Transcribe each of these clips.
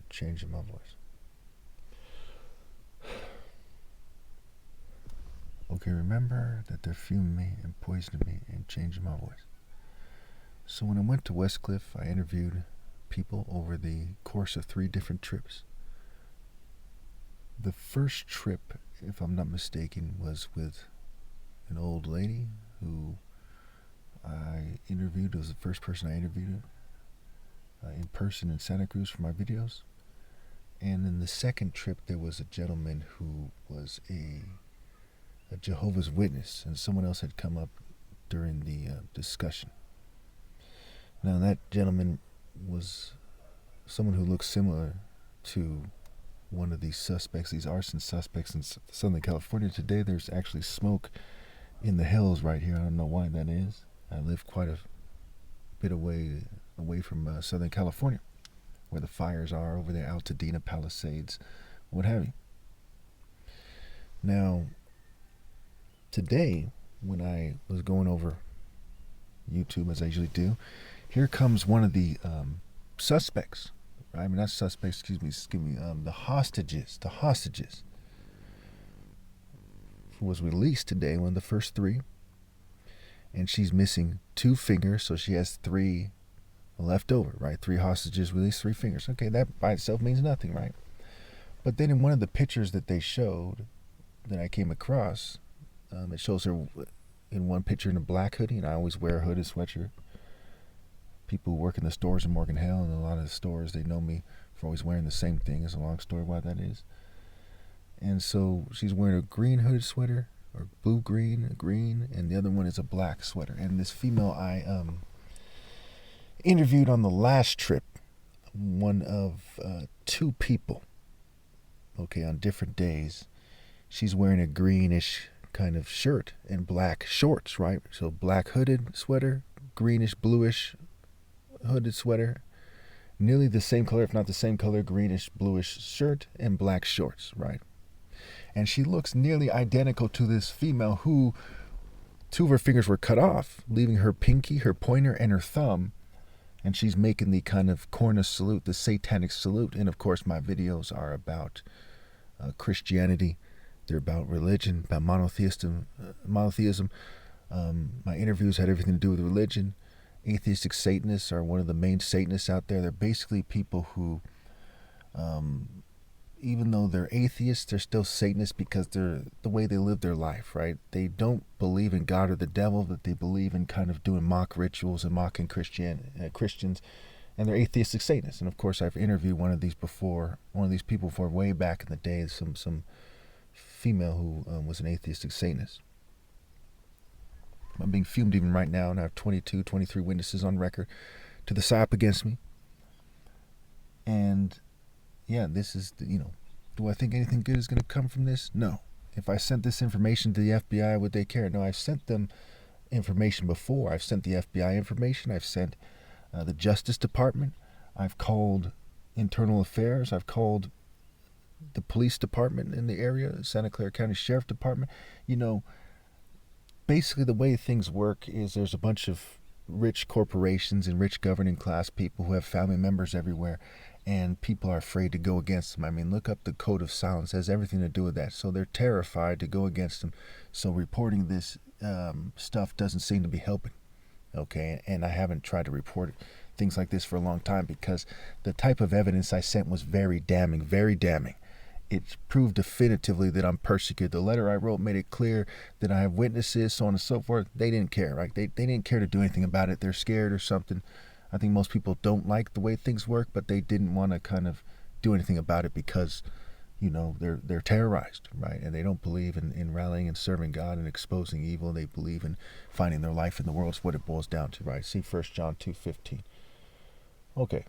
changing my voice. Okay, remember that they're fuming me and poisoning me and changing my voice. So when I went to Westcliff, I interviewed people over the course of 3 different trips. The first trip, if I'm not mistaken, was with an old lady who I interviewed. It was the first person I interviewed in person in Santa Cruz for my videos. And in the second trip, there was a gentleman who was a Jehovah's Witness, and someone else had come up during the discussion. Now, that gentleman was someone who looked similar to one of these suspects, these arson suspects in Southern California. Today, there's actually smoke in the hills right here. I don't know why that is. I live quite a bit away from Southern California, where the fires are over there, Altadena, Palisades, what have you. Now, today, when I was going over YouTube, as I usually do, here comes one of the suspects. I mean, not suspects, excuse me, the hostages. The hostages was released today, one of the first 3. And she's missing 2 fingers, so she has 3 left over, right? 3 hostages released, 3 fingers. Okay, that by itself means nothing, right? But then in one of the pictures that they showed that I came across, it shows her in one picture in a black hoodie, and I always wear a hooded sweatshirt. People who work in the stores in Morgan Hill and a lot of the stores, they know me for always wearing the same thing. It's a long story why that is. And so she's wearing a green hooded sweater, or green, and the other one is a black sweater. And this female I interviewed on the last trip, one of 2 people, okay, on different days. She's wearing a greenish kind of shirt and black shorts, right? So black hooded sweater, greenish, bluish hooded sweater, nearly the same color, if not the same color, greenish, bluish shirt and black shorts, right? And she looks nearly identical to this female who 2 of her fingers were cut off, leaving her pinky, her pointer, and her thumb. And she's making the kind of Cornish salute, the satanic salute. And of course, my videos are about Christianity. They're about religion, about monotheism. My interviews had everything to do with religion. Atheistic Satanists are one of the main Satanists out there. They're basically people who, even though they're atheists, they're still Satanists because they're the way they live their life, right? They don't believe in God or the devil, but they believe in kind of doing mock rituals and mocking Christians, and they're atheistic Satanists. And of course, I've interviewed one of these people before, way back in the day, some female who was an atheistic Satanist. I'm being fumed even right now, and I have 23 witnesses on record to the psyop against me. And yeah, this is, do I think anything good is going to come from this? No. If I sent this information to the FBI, would they care? No, I've sent them information before. I've sent the FBI information. I've sent the Justice Department. I've called Internal Affairs. I've called the police department in the area, Santa Clara County Sheriff Department. Basically the way things work is there's a bunch of rich corporations and rich governing class people who have family members everywhere, and people are afraid to go against them. I mean, look up the Code of Silence. It has everything to do with that. So they're terrified to go against them. So reporting this stuff doesn't seem to be helping. Okay, and I haven't tried to report things like this for a long time because the type of evidence I sent was very damning, very damning. It proved definitively that I'm persecuted. The letter I wrote made it clear that I have witnesses, so on and so forth. They didn't care, right? They didn't care to do anything about it. They're scared or something. I think most people don't like the way things work, but they didn't want to kind of do anything about it because, they're terrorized, right? And they don't believe in rallying and serving God and exposing evil. They believe in finding their life in the world. Is what it boils down to, right? See 1 John 2:15. Okay.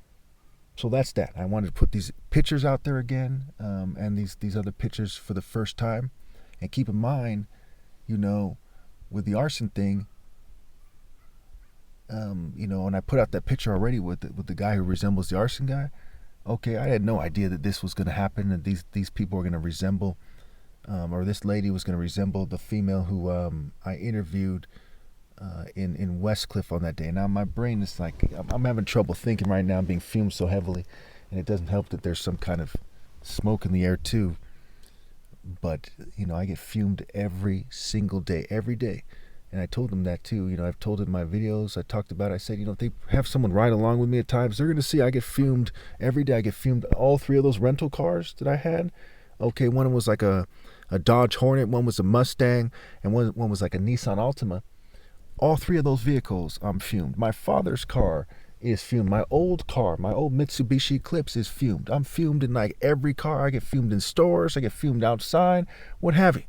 So that's that. I wanted to put these pictures out there again, and these other pictures for the first time. And keep in mind, with the arson thing, and I put out that picture already with the guy who resembles the arson guy. Okay, I had no idea that this was going to happen, and these people were going to resemble, or this lady was going to resemble the female who I interviewed in Westcliff on that day. Now my brain is like, I'm having trouble thinking right now. I'm being fumed so heavily, And it doesn't help that there's some kind of smoke in the air too. But, I get fumed every single day, every day. And I told them that too. I've told it in my videos. I talked about it. I said, if they have someone ride along with me at times, they're going to see I get fumed every day. I get fumed. All three of those rental cars that I had. Okay, one was like a Dodge Hornet, one was a Mustang, and one was like a Nissan Altima. All three of those vehicles, I'm fumed. My father's car is fumed. My old car, my old Mitsubishi Eclipse is fumed. I'm fumed in like every car. I get fumed in stores. I get fumed outside, what have you.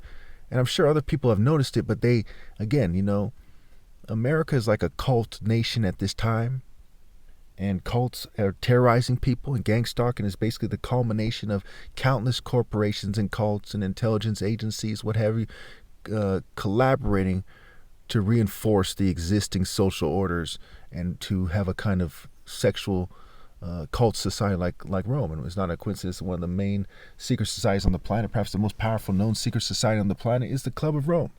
And I'm sure other people have noticed it, but they, again, America is like a cult nation at this time. And cults are terrorizing people, and gang stalking is basically the culmination of countless corporations and cults and intelligence agencies, what have you, collaborating to reinforce the existing social orders and to have a kind of sexual cult society like Rome. And it's not a coincidence that one of the main secret societies on the planet, perhaps the most powerful known secret society on the planet, is the Club of Rome.